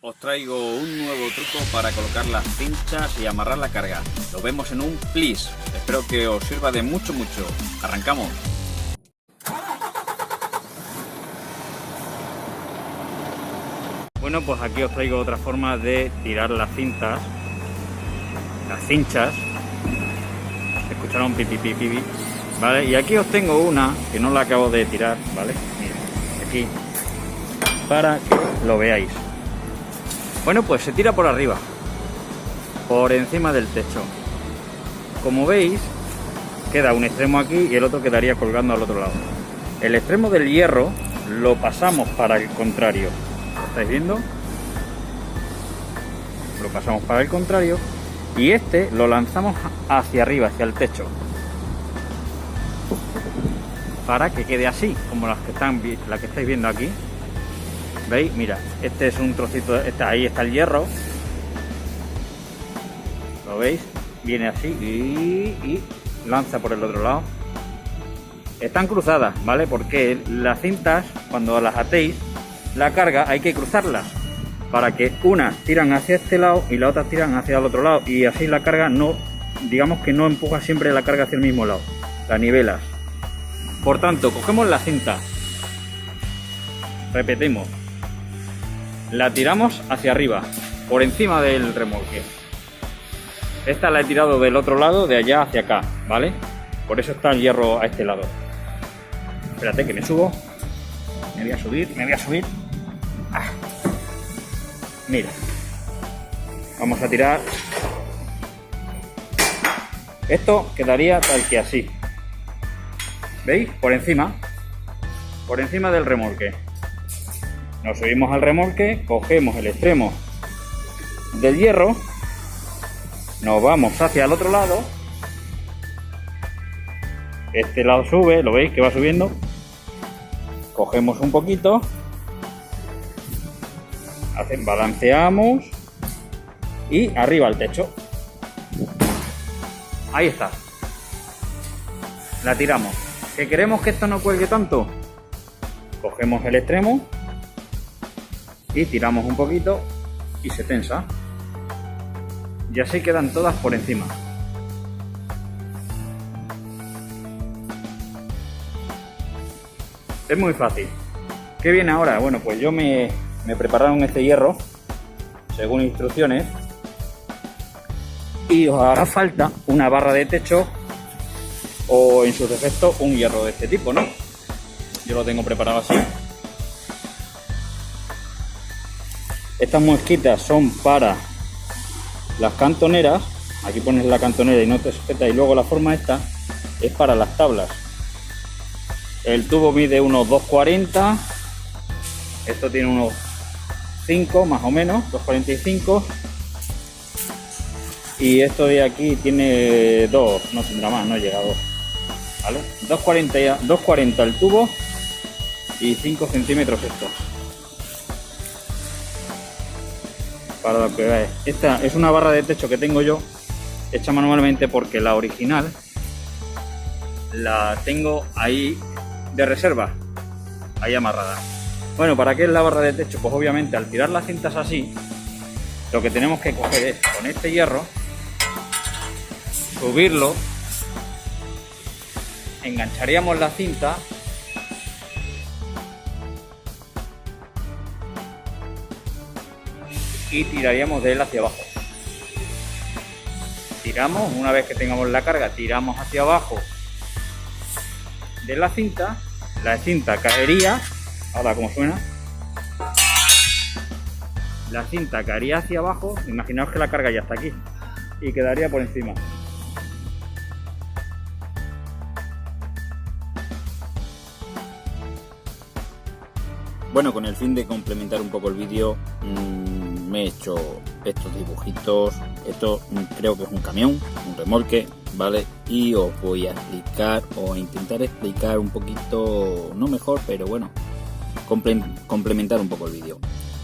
Os traigo un nuevo truco para colocar las cinchas y amarrar la carga. Lo vemos en un plis. Espero que os sirva de mucho. Arrancamos. Bueno, pues aquí os traigo otra forma de tirar las cintas. Las cinchas. Escucharon pipi, ¿vale? Y aquí os tengo una que no la acabo de tirar, ¿vale? Mira, aquí. Para que lo veáis. Bueno, pues se tira por arriba, por encima del techo. Como veis, queda un extremo aquí y el otro quedaría colgando al otro lado. El extremo del hierro lo pasamos para el contrario. ¿Lo estáis viendo? Lo pasamos para el contrario y este lo lanzamos hacia arriba, hacia el techo. Para que quede así, como la que estáis viendo aquí. ¿Veis? Mira, este es un trocito, ahí está el hierro. ¿Lo veis? Viene así y lanza por el otro lado. Están cruzadas, ¿vale? Porque las cintas, cuando las atéis, la carga hay que cruzarlas. Para que unas tiran hacia este lado y las otras tiran hacia el otro lado. Y así la carga no, digamos que no empuja siempre la carga hacia el mismo lado. La nivelas. Por tanto, cogemos la cinta. Repetimos. La tiramos hacia arriba, por encima del remolque. Esta la he tirado del otro lado, de allá hacia acá, ¿vale? Por eso está el hierro a este lado. Espérate que me subo. Me voy a subir. Ah. Mira. Vamos a tirar. Esto quedaría tal que así. ¿Veis? Por encima del remolque. Nos subimos al remolque, cogemos el extremo del hierro, nos vamos hacia el otro lado. Este lado sube, lo veis que va subiendo. Cogemos un poquito, balanceamos y arriba al techo. Ahí está. La tiramos. ¿Que queremos que esto no cuelgue tanto? Cogemos el extremo y tiramos un poquito y se tensa. Y así quedan todas por encima. Es muy fácil. ¿Qué viene ahora? Bueno, pues yo me prepararon este hierro según instrucciones y os hará falta una barra de techo o en su defecto un hierro de este tipo, ¿no? Yo lo tengo preparado así. Estas mosquitas son para las cantoneras. Aquí pones la cantonera y no te sujeta. Y luego la forma esta es para las tablas. El tubo mide unos 2,40. Esto tiene unos 5 más o menos, 2,45. Y esto de aquí tiene 2, no tendrá más, no llega a 2. ¿Vale? 2,40 el tubo y 5 centímetros esto. Para lo que veáis. Esta es una barra de techo que tengo yo hecha manualmente porque la original la tengo ahí de reserva, ahí amarrada. Bueno, ¿para qué es la barra de techo? Pues obviamente al tirar las cintas así, lo que tenemos que coger es con este hierro, subirlo, engancharíamos la cinta y tiraríamos de él hacia abajo. Tiramos, una vez que tengamos la carga, tiramos hacia abajo de la cinta caería, ahora como suena, la cinta caería hacia abajo, imaginaos que la carga ya está aquí y quedaría por encima. Bueno, con el fin de complementar un poco el vídeo, me he hecho estos dibujitos. Esto creo que es un camión, un remolque, ¿vale? Y os voy a explicar o a intentar explicar un poquito, no mejor, pero bueno, complementar un poco el vídeo.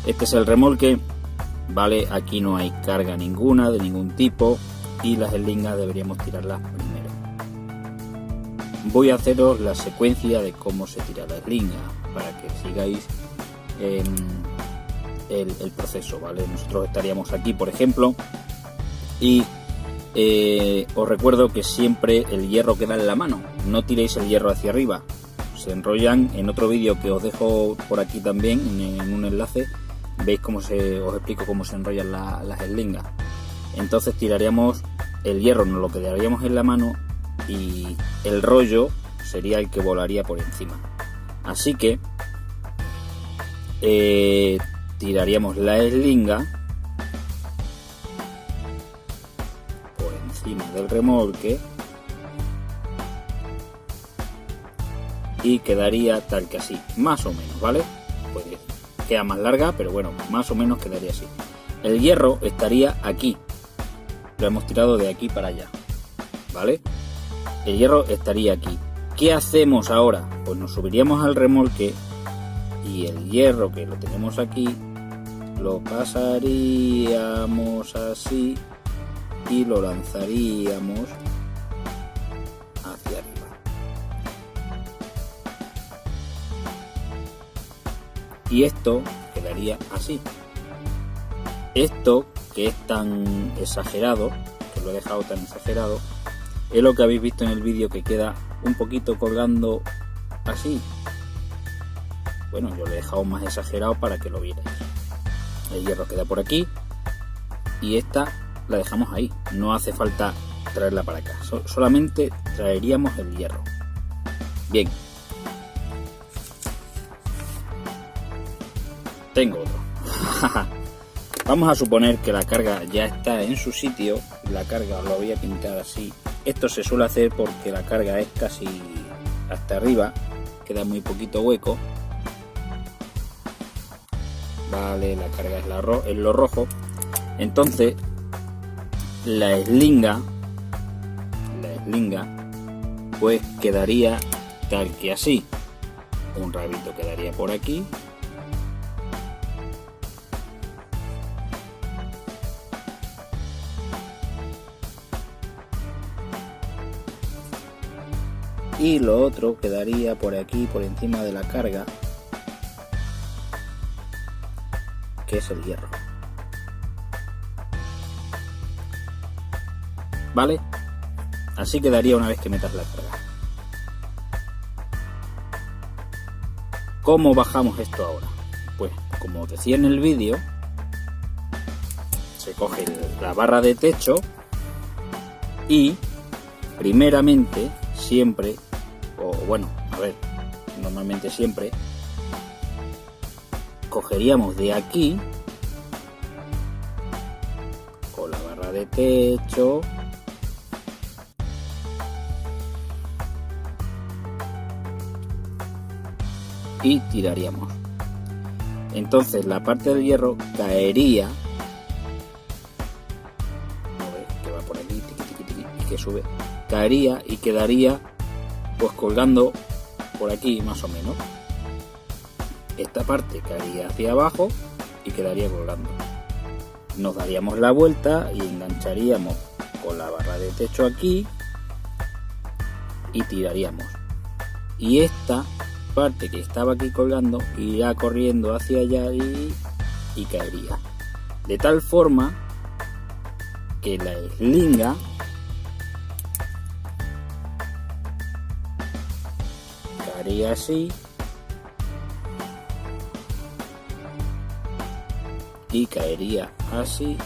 Este es el remolque, ¿vale? Aquí no hay carga ninguna, de ningún tipo, y las eslingas deberíamos tirarlas primero. Voy a haceros la secuencia de cómo se tira la eslinga para que sigáis el proceso, ¿vale? Nosotros estaríamos aquí, por ejemplo, y os recuerdo que siempre el hierro queda en la mano, no tiréis el hierro hacia arriba, se enrollan. En otro vídeo que os dejo por aquí también, en un enlace, veis os explico cómo se enrollan las eslingas. Entonces tiraríamos el hierro, nos lo quedaríamos en la mano y el rollo sería el que volaría por encima. Así que tiraríamos la eslinga por encima del remolque y quedaría tal que así, más o menos, ¿vale? Pues queda más larga, pero bueno, más o menos quedaría así. El hierro estaría aquí, lo hemos tirado de aquí para allá, ¿vale? El hierro estaría aquí. ¿Qué hacemos ahora? Pues nos subiríamos al remolque y el hierro que lo tenemos aquí lo pasaríamos así y lo lanzaríamos hacia arriba. Y esto quedaría así. Esto que es tan exagerado, que lo he dejado tan exagerado, es lo que habéis visto en el vídeo, que queda un poquito colgando así. Bueno, yo lo he dejado más exagerado para que lo vierais. El hierro queda por aquí y esta la dejamos ahí, no hace falta traerla para acá, solamente traeríamos el hierro. Bien, tengo otro. Vamos a suponer que la carga ya está en su sitio. La carga lo voy a pintar así. Esto se suele hacer porque la carga es casi hasta arriba, queda muy poquito hueco. Vale, la carga es lo rojo. Entonces la eslinga pues quedaría tal que así. Un rabito quedaría por aquí. Y lo otro quedaría por aquí, por encima de la carga, que es el hierro. ¿Vale? Así quedaría una vez que metas la carga. ¿Cómo bajamos esto ahora? Pues como os decía en el vídeo, se coge la barra de techo y primeramente siempre, o bueno, a ver, normalmente siempre cogeríamos de aquí con la barra de techo y tiraríamos. Entonces la parte del hierro caería, que va por aquí, y que sube, caería y quedaría pues colgando por aquí más o menos. Esta parte caería hacia abajo y quedaría colgando. Nos daríamos la vuelta y engancharíamos con la barra de techo aquí y tiraríamos. Y esta parte que estaba aquí colgando irá corriendo hacia allá y caería. De tal forma que la eslinga caería así y caería así.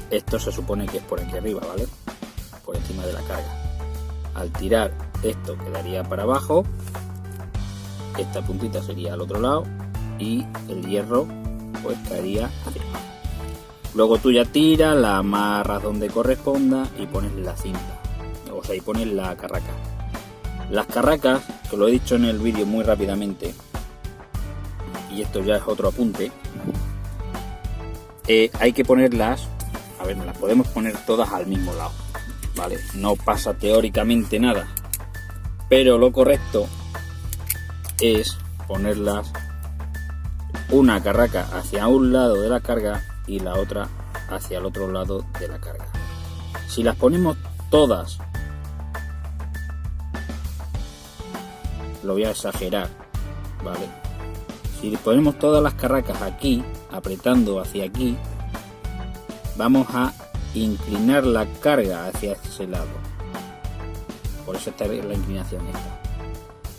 Esto se supone que es por aquí arriba, ¿vale? Por encima de la carga. Al tirar esto quedaría para abajo, esta puntita sería al otro lado y el hierro pues caería arriba. Luego tú ya tiras, la amarras donde corresponda y pones la cinta, o sea, y pones la carraca. Las carracas, que lo he dicho en el vídeo muy rápidamente, y esto ya es otro apunte, hay que ponerlas, a ver, las podemos poner todas al mismo lado, ¿vale? No pasa teóricamente nada, pero lo correcto es ponerlas una carraca hacia un lado de la carga y la otra hacia el otro lado de la carga. Si las ponemos todas lo voy a exagerar, ¿vale? Si ponemos todas las carracas aquí, apretando hacia aquí, vamos a inclinar la carga hacia ese lado. Por eso está la inclinación esta.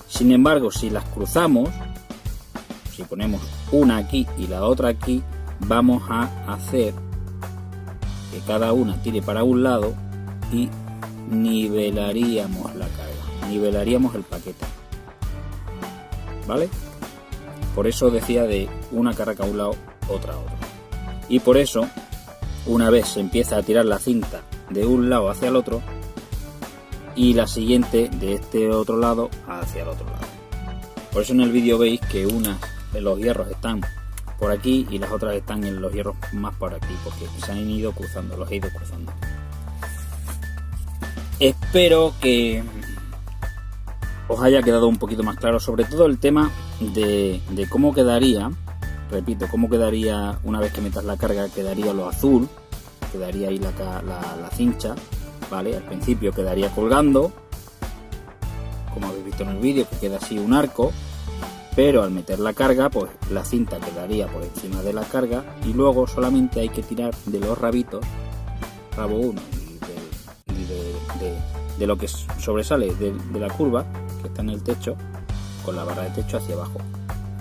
Sin embargo, si las cruzamos, si ponemos una aquí y la otra aquí, vamos a hacer que cada una tire para un lado y nivelaríamos la carga, nivelaríamos el paquete, ¿vale? Por eso decía de una carraca a un lado, otra a otro. Y por eso, una vez se empieza a tirar la cinta de un lado hacia el otro y la siguiente de este otro lado hacia el otro lado. Por eso en el vídeo veis que unas de los hierros están por aquí y las otras están en los hierros más por aquí, porque se han ido cruzando, los he ido cruzando. Espero que os haya quedado un poquito más claro, sobre todo el tema de cómo quedaría, repito, cómo quedaría una vez que metas la carga. Quedaría lo azul, quedaría ahí la cincha, ¿vale? Al principio quedaría colgando, como habéis visto en el vídeo, que queda así un arco, pero al meter la carga, pues la cinta quedaría por encima de la carga y luego solamente hay que tirar de los rabitos, rabo 1 y de lo que sobresale de la curva que está en el techo, con la barra de techo hacia abajo.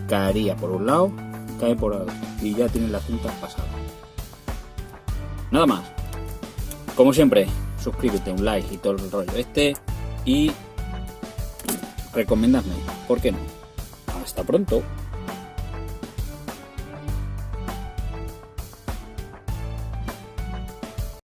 Caería por un lado, cae por otro y ya tienes la cinta pasada. Nada más. Como siempre, suscríbete, un like y todo el rollo y recomendadme, ¿por qué no? Hasta pronto.